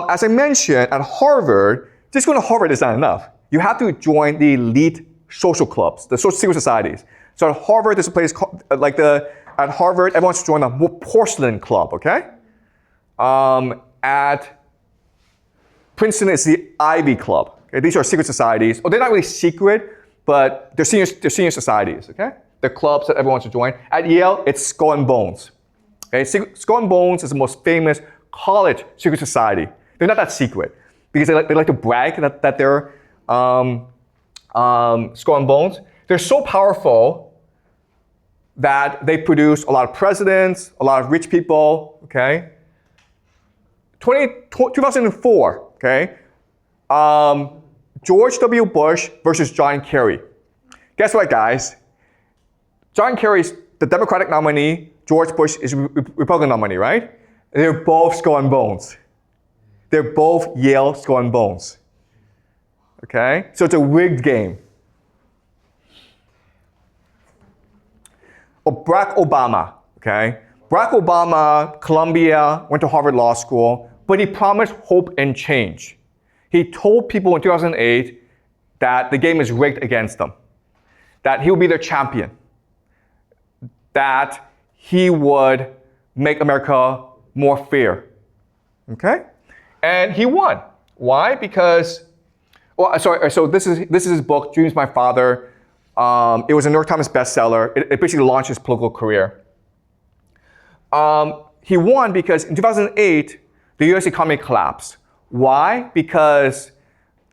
as I mentioned, at Harvard, just going to Harvard is not enough. You have to join the elite social clubs, the social secret societies. So at Harvard, there's a place called, at Harvard, everyone wants to join the porcelain club, okay? At Princeton, it's the Ivy Club. Okay? These are secret societies. Oh, they're not really secret, but they're senior societies, okay? They're clubs that everyone wants to join. At Yale, it's Skull and Bones. Okay? Skull and Bones is the most famous college secret society. They're not that secret because they like to brag that they're Skull and Bones. They're so powerful that they produce a lot of presidents, a lot of rich people, okay? 2004, okay? George W. Bush versus John Kerry. Guess what, guys? John Kerry is the Democratic nominee. George Bush is Republican nominee, right? They're both skull and bones. They're both Yale skull and bones. Okay? So it's a rigged game. Or Barack Obama, okay? Barack Obama, Columbia, went to Harvard Law School, but he promised hope and change. He told people in 2008 that the game is rigged against them, that he would be their champion, that he would make America more fair, okay? And he won. Why? Because, well, sorry, so this is his book, Dreams My Father. It was a New York Times bestseller. It basically launched his political career. He won because in 2008, the US economy collapsed. Why? Because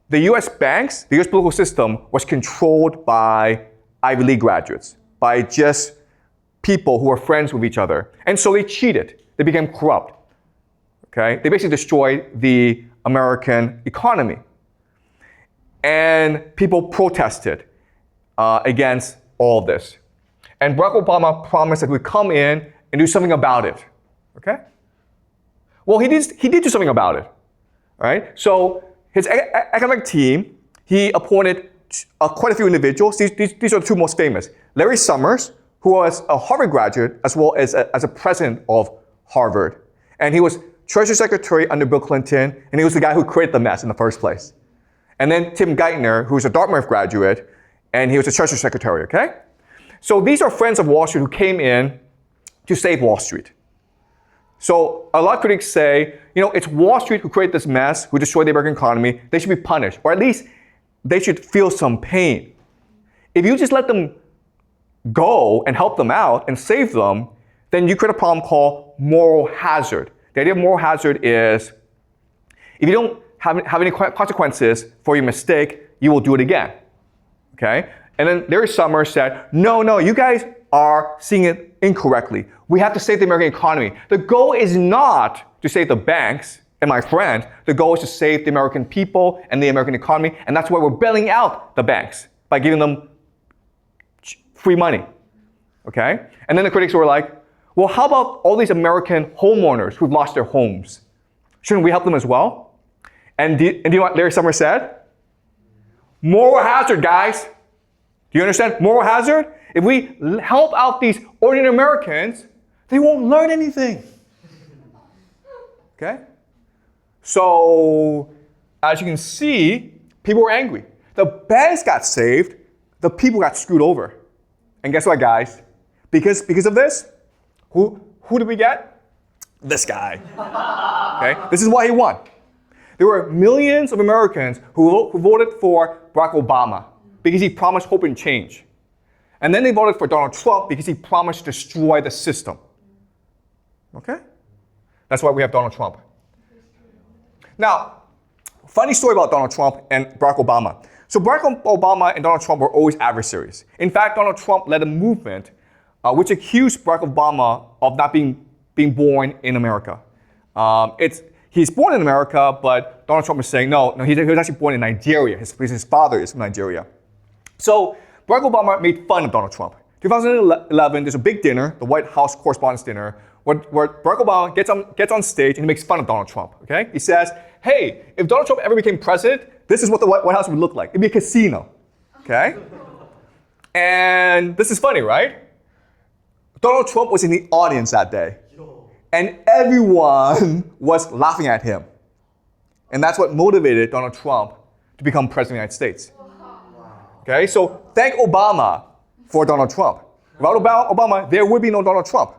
the US banks, the US political system was controlled by Ivy League graduates, by just people who were friends with each other. And so they cheated. They became corrupt. Okay? They basically destroyed the American economy. And people protested against all of this. And Barack Obama promised that he would come in and do something about it. Okay? Well, he did do something about it. All right? So his economic team, he appointed quite a few individuals. These are the two most famous. Larry Summers, who was a Harvard graduate as well as a president of Harvard. And he was Treasury Secretary under Bill Clinton, and he was the guy who created the mess in the first place. And then Tim Geithner, who was a Dartmouth graduate, and he was the Treasury Secretary, okay? So these are friends of Wall Street who came in to save Wall Street. So a lot of critics say, it's Wall Street who created this mess, who destroyed the American economy. They should be punished, or at least they should feel some pain. If you just let them go and help them out and save them, then you create a problem called moral hazard. The idea of moral hazard is if you don't have any consequences for your mistake, you will do it again. Okay? And then Larry Summers said, no, you guys are seeing it incorrectly. We have to save the American economy. The goal is not to save the banks and my friends. The goal is to save the American people and the American economy, and that's why we're bailing out the banks by giving them free money. Okay? And then the critics were like, well, how about all these American homeowners who've lost their homes? Shouldn't we help them as well? And do you know what Larry Summers said? Moral hazard, guys. Do you understand? Moral hazard? If we help out these ordinary Americans, they won't learn anything. Okay? So, as you can see, people were angry. The banks got saved, the people got screwed over. And guess what, guys? Because of this, who did we get? This guy. Okay? This is why he won. There were millions of Americans who voted for Barack Obama because he promised hope and change. And then they voted for Donald Trump because he promised to destroy the system. Okay? That's why we have Donald Trump. Now, funny story about Donald Trump and Barack Obama. So Barack Obama and Donald Trump were always adversaries. In fact, Donald Trump led a movement which accused Barack Obama of not being born in America. He's born in America, but Donald Trump is saying, no, he was actually born in Nigeria. His father is from Nigeria. So Barack Obama made fun of Donald Trump. 2011, there's a big dinner, the White House Correspondents' Dinner, where Barack Obama gets on stage and he makes fun of Donald Trump. Okay? He says, hey, if Donald Trump ever became president, this is what the White House would look like. It'd be a casino. Okay? And this is funny, right? Donald Trump was in the audience that day. And everyone was laughing at him. And that's what motivated Donald Trump to become president of the United States. Okay, so thank Obama for Donald Trump. Without Obama, there would be no Donald Trump.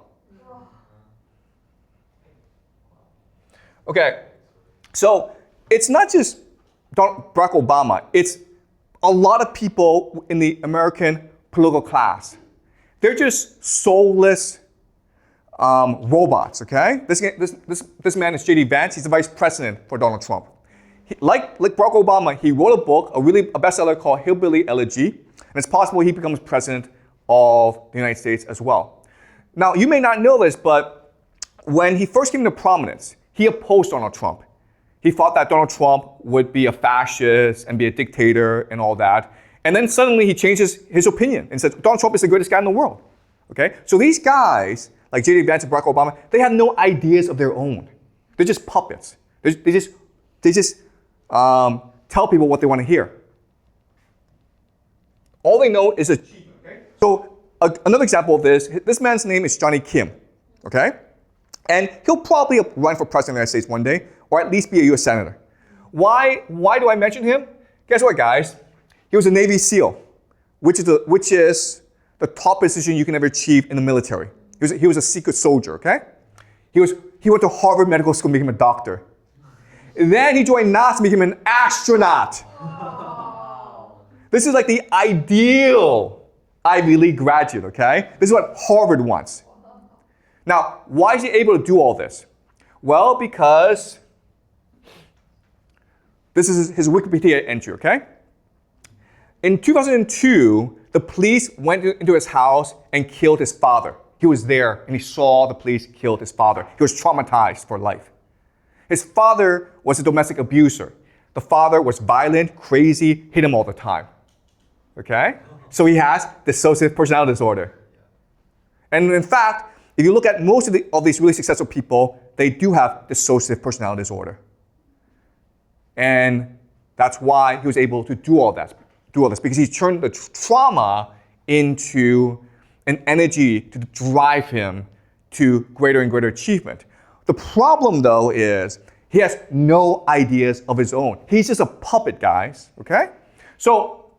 Okay, so it's not just Barack Obama. It's a lot of people in the American political class. They're just soulless robots, okay? This man is J.D. Vance. He's the vice president for Donald Trump. Like Barack Obama, he wrote a book, a bestseller called Hillbilly Elegy. And it's possible he becomes president of the United States as well. Now, you may not know this, but when he first came to prominence, he opposed Donald Trump. He thought that Donald Trump would be a fascist and be a dictator and all that. And then suddenly he changes his opinion and says, Donald Trump is the greatest guy in the world. Okay? So these guys, like J.D. Vance and Barack Obama, they have no ideas of their own. They're just puppets. They just tell people what they want to hear. All they know is achievement. Okay? So another example of this man's name is Johnny Kim. Okay? And he'll probably run for president of the United States one day, or at least be a U.S. senator. Why do I mention him? Guess what, guys? He was a Navy SEAL, which is the top position you can ever achieve in the military. He was a secret soldier, okay? He went to Harvard Medical School and became a doctor. Then he joined NASA and became an astronaut. This is like the ideal Ivy League graduate, okay? This is what Harvard wants. Now, why is he able to do all this? Well, because this is his Wikipedia entry, okay? In 2002, the police went into his house and killed his father. He was there and he saw the police killed his father. He was traumatized for life. His father was a domestic abuser. The father was violent, crazy, hit him all the time. Okay? So he has dissociative personality disorder. And in fact, if you look at most of these really successful people, they do have dissociative personality disorder. And that's why he was able to do all this, because he turned the trauma into an energy to drive him to greater and greater achievement. The problem, though, is he has no ideas of his own. He's just a puppet, guys, okay? So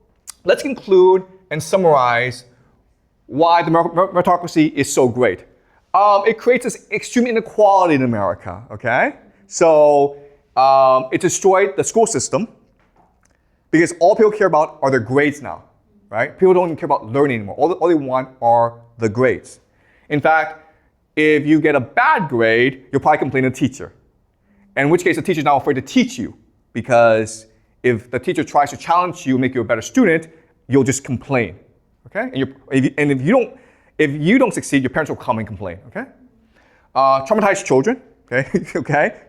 let's conclude and summarize why the meritocracy is so great. It creates this extreme inequality in America, okay? So it destroyed the school system because all people care about are their grades now, right? People don't even care about learning anymore. All they want are the grades. In fact, if you get a bad grade, you'll probably complain to the teacher. In which case, the teacher's now afraid to teach you because if the teacher tries to challenge you and make you a better student, you'll just complain, okay? And if you don't succeed, your parents will come and complain, okay? Traumatized children, okay? Okay?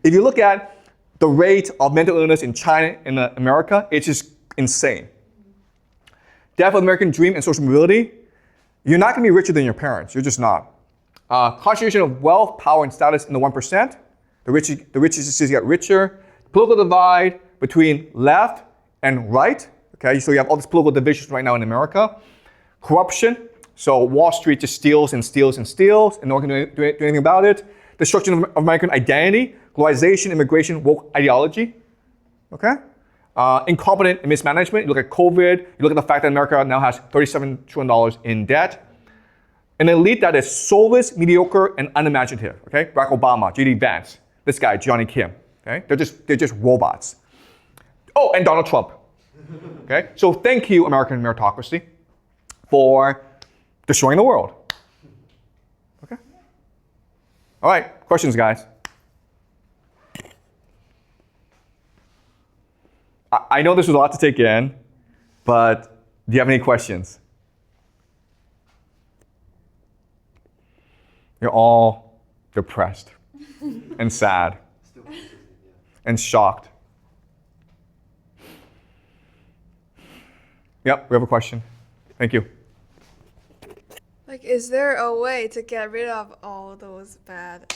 If you look at the rate of mental illness in China and America, it's just insane. Death of the American dream and social mobility, you're not going to be richer than your parents. You're just not. Concentration of wealth, power, and status in the 1%. The richest just get richer. Political divide between left and right. Okay, so you have all these political divisions right now in America. Corruption. So Wall Street just steals and steals and steals, and no one can do anything about it. Destruction of American identity. Globalization, immigration, woke ideology. Okay? Incompetent and mismanagement. You look at COVID. You look at the fact that America now has $37 trillion in debt. An elite that is soulless, mediocre, and unimaginative. Okay? Barack Obama, J.D. Vance, this guy, Johnny Kim. Okay? They're just robots. Oh, and Donald Trump. Okay? So thank you, American meritocracy, for destroying the world. Okay? All right, questions, guys? I know this was a lot to take in, but do you have any questions? You're all depressed and sad and shocked. Yep, we have a question. Thank you. Like, is there a way to get rid of all those bad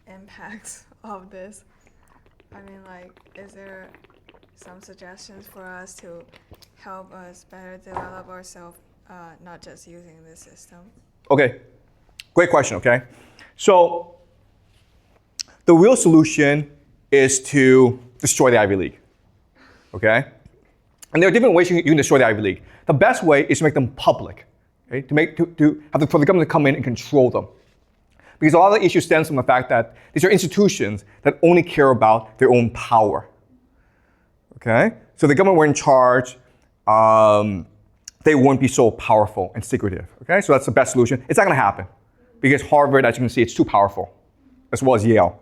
impacts of this? I mean, like, is there some suggestions for us to help us better develop ourselves, not just using this system? Okay, great question, okay? So the real solution is to destroy the Ivy League, okay? And there are different ways you can destroy the Ivy League. The best way is to make them public, okay? For the government to come in and control them. Because a lot of the issue stems from the fact that these are institutions that only care about their own power, okay? So if the government were in charge, they wouldn't be so powerful and secretive, okay? So that's the best solution. It's not gonna happen because Harvard, as you can see, it's too powerful, as well as Yale.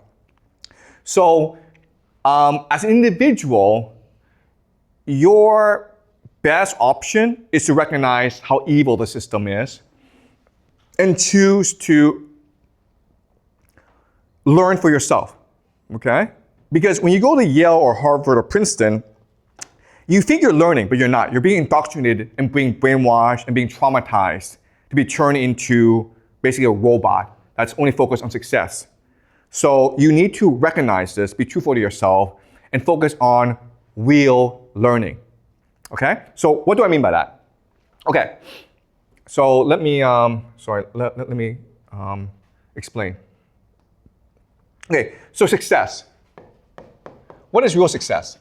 So as an individual, your best option is to recognize how evil the system is and choose to learn for yourself, okay? Because when you go to Yale or Harvard or Princeton, you think you're learning, but you're not. You're being indoctrinated and being brainwashed and being traumatized to be turned into basically a robot that's only focused on success. So you need to recognize this, be truthful to yourself, and focus on real learning. Okay? So what do I mean by that? Okay. So let me explain. Okay, so success. What is real success?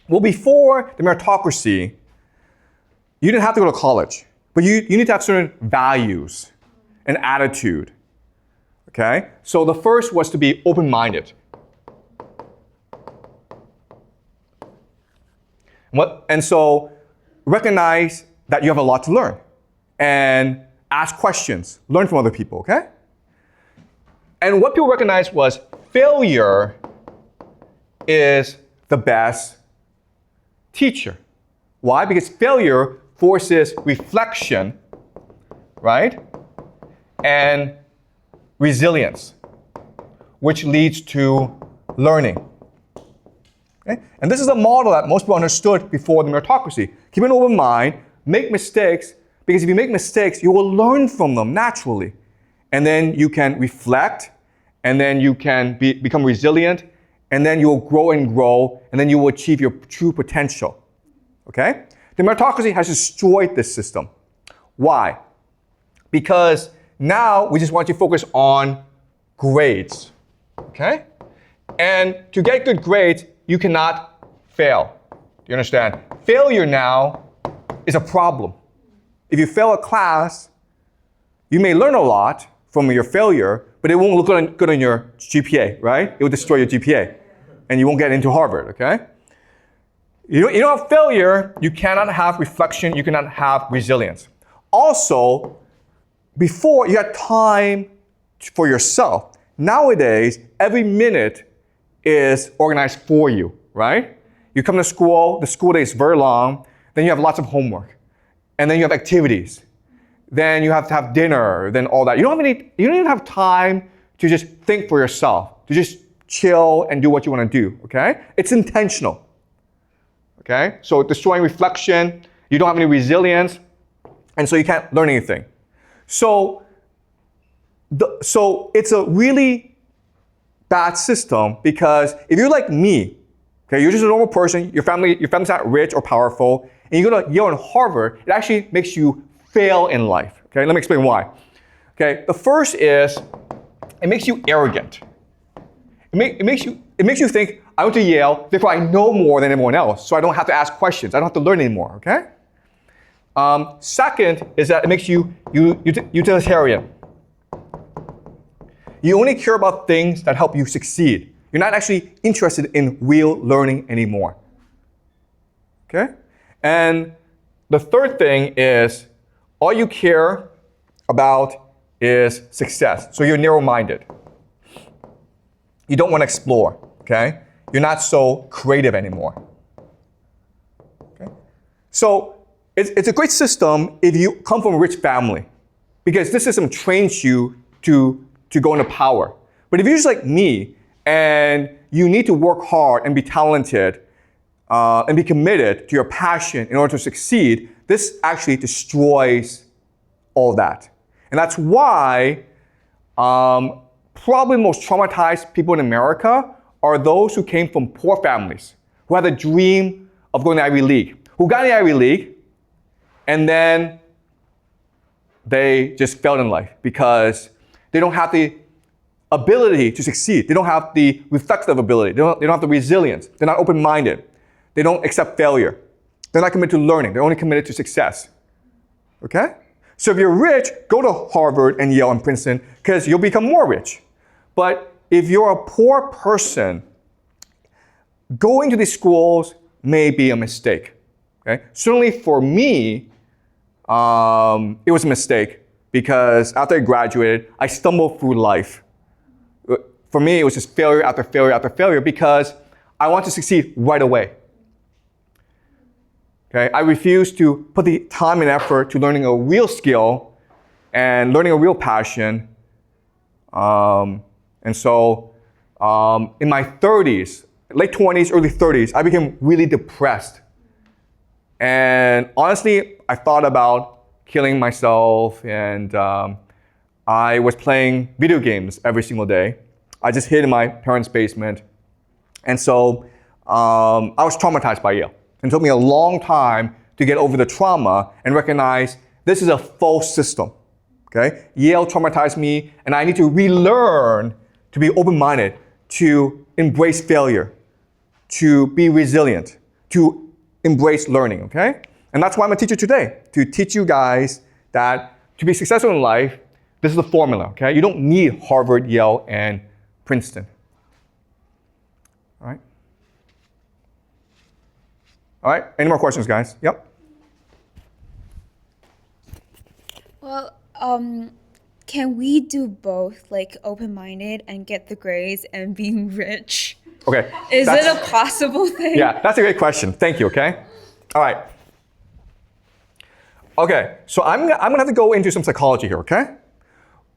Well, before the meritocracy, you didn't have to go to college, but you need to have certain values and attitude. Okay? So the first was to be open-minded. And so recognize that you have a lot to learn and ask questions, learn from other people, okay? And what people recognized was failure is the best teacher. Why? Because failure forces reflection, right? And resilience, which leads to learning. Okay? And this is a model that most people understood before the meritocracy. Keep an open mind, make mistakes, because if you make mistakes, you will learn from them naturally. And then you can reflect, and then you can become resilient, and then you will grow, and then you will achieve your true potential. Okay? The meritocracy has destroyed this system. Why? Because now we just want you to focus on grades. Okay? And to get good grades, you cannot fail. Do you understand? Failure now is a problem. If you fail a class, you may learn a lot from your failure, but it won't look good on your GPA, right? It will destroy your GPA, and you won't get into Harvard, okay? You don't have failure, you cannot have reflection, you cannot have resilience. Also, before you had time for yourself. Nowadays, every minute is organized for you, right? You come to school, the school day is very long, then you have lots of homework, and then you have activities. Then you have to have dinner, then all that. You don't even have time to just think for yourself, to just chill and do what you want to do, okay? It's intentional, okay? So destroying reflection, you don't have any resilience, and so you can't learn anything. So it's a really bad system because if you're like me, okay, you're just a normal person, your family's not rich or powerful, and you go to Yale and Harvard, it actually makes you fail in life. Okay, let me explain why. Okay, the first is it makes you arrogant. It makes you think I went to Yale, therefore I know more than everyone else, so I don't have to ask questions. I don't have to learn anymore. Okay. Second is that it makes you utilitarian. You only care about things that help you succeed. You're not actually interested in real learning anymore. Okay? And the third thing is all you care about is success. So you're narrow-minded. You don't want to explore, okay? You're not so creative anymore. Okay? So it's a great system if you come from a rich family because this system trains you to go into power. But if you're just like me and you need to work hard and be talented and be committed to your passion in order to succeed, this actually destroys all that. And that's why probably the most traumatized people in America are those who came from poor families, who had a dream of going to Ivy League, who got in the Ivy League, and then they just failed in life because they don't have the ability to succeed. They don't have the reflective ability. They don't have the resilience. They're not open-minded. They don't accept failure. They're not committed to learning. They're only committed to success. Okay? So if you're rich, go to Harvard and Yale and Princeton because you'll become more rich. But if you're a poor person, going to these schools may be a mistake. Okay? Certainly for me, it was a mistake because after I graduated, I stumbled through life. For me, it was just failure after failure after failure because I want to succeed right away. Okay? I refuse to put the time and effort to learning a real skill and learning a real passion. And so in my 30s, late 20s, early 30s, I became really depressed. And honestly, I thought about killing myself, and I was playing video games every single day. I just hid in my parents' basement. And so I was traumatized by Yale. It took me a long time to get over the trauma and recognize this is a false system. Okay? Yale traumatized me, and I need to relearn to be open-minded, to embrace failure, to be resilient, to embrace learning, okay? And that's why I'm a teacher today, to teach you guys that to be successful in life, this is the formula, okay? You don't need Harvard, Yale, and Princeton. All right? All right, any more questions, guys? Yep. Well, can we do both, like open-minded and get the grades and being rich? Okay. Is it a possible thing? Yeah, that's a great question. Thank you, okay? All right. Okay, so I'm gonna have to go into some psychology here, okay?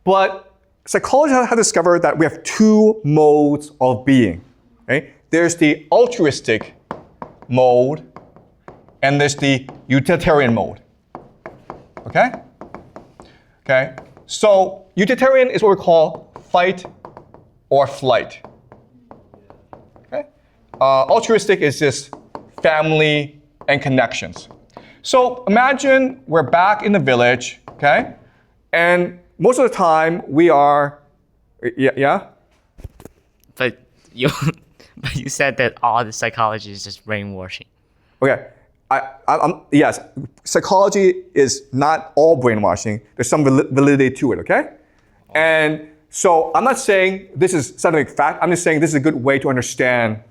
But psychologists have discovered that we have two modes of being, okay? There's the altruistic mode, and there's the utilitarian mode, okay? Okay, so utilitarian is what we call fight or flight. Okay, altruistic is just family and connections. So imagine we're back in the village, okay, and most of the time we are, yeah. But you, but you said that all the psychology is just brainwashing. Okay. Yes, psychology is not all brainwashing. There's some validity to it, okay? And so I'm not saying this is scientific fact. I'm just saying this is a good way to understand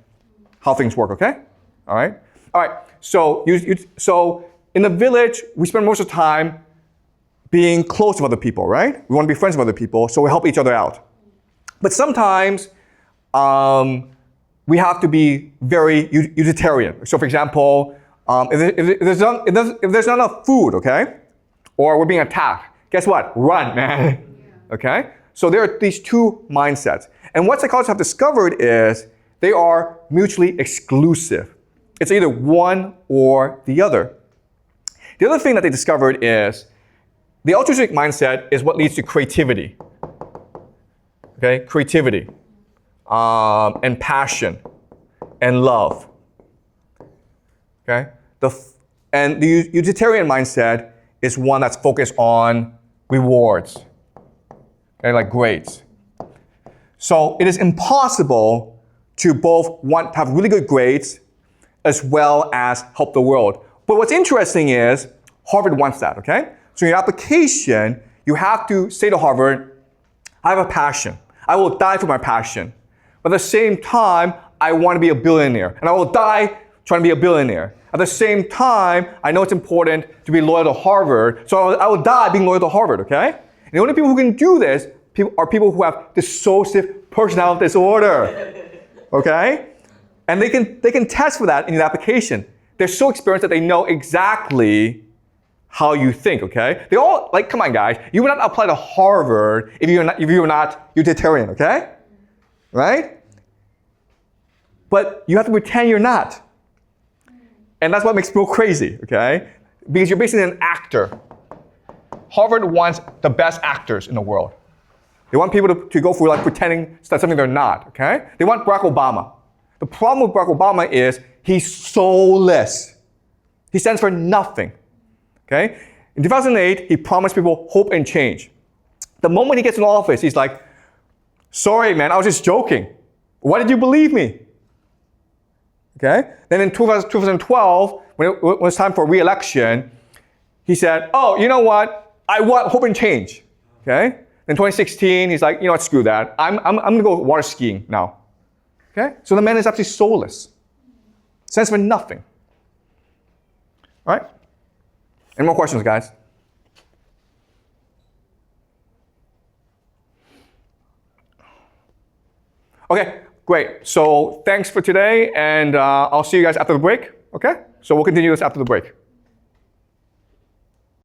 how things work, okay? All right? All right, so, so in the village, we spend most of the time being close to other people, right? We want to be friends with other people, so we help each other out. But sometimes we have to be very utilitarian. So for example, if there's not enough food, okay, or we're being attacked, guess what? Run, man. Okay? So there are these two mindsets. And what psychologists have discovered is they are mutually exclusive. It's either one or the other. The other thing that they discovered is the altruistic mindset is what leads to creativity. Okay? Creativity, and passion, and love. Okay? And the utilitarian mindset is one that's focused on rewards, okay, like grades. So it is impossible to both want to have really good grades as well as help the world. But what's interesting is Harvard wants that, okay? So in your application, you have to say to Harvard, I have a passion. I will die for my passion. But at the same time, I want to be a billionaire. And I will die trying to be a billionaire. At the same time, I know it's important to be loyal to Harvard, so I will die being loyal to Harvard, okay? And the only people who can do this are people who have dissociative personality disorder, okay? And they can test for that in the application. They're so experienced that they know exactly how you think, okay? They all, like, come on guys, you would not apply to Harvard if you were not utilitarian, okay? Right? But you have to pretend you're not. And that's what makes people crazy, okay? Because you're basically an actor. Harvard wants the best actors in the world. They want people to go for like pretending that's something they're not, okay? They want Barack Obama. The problem with Barack Obama is he's soulless. He stands for nothing, okay? In 2008, he promised people hope and change. The moment he gets in office, he's like, sorry man, I was just joking. Why did you believe me? Okay? Then in 2012, when it was time for re-election, he said, oh, you know what? I want hope and change. Okay? In 2016, he's like, you know what, screw that. I'm gonna go water skiing now. Okay? So the man is absolutely soulless. Stands for nothing. All right? Any more questions, guys? Okay, great. So thanks for today, and I'll see you guys after the break, okay? So we'll continue this after the break.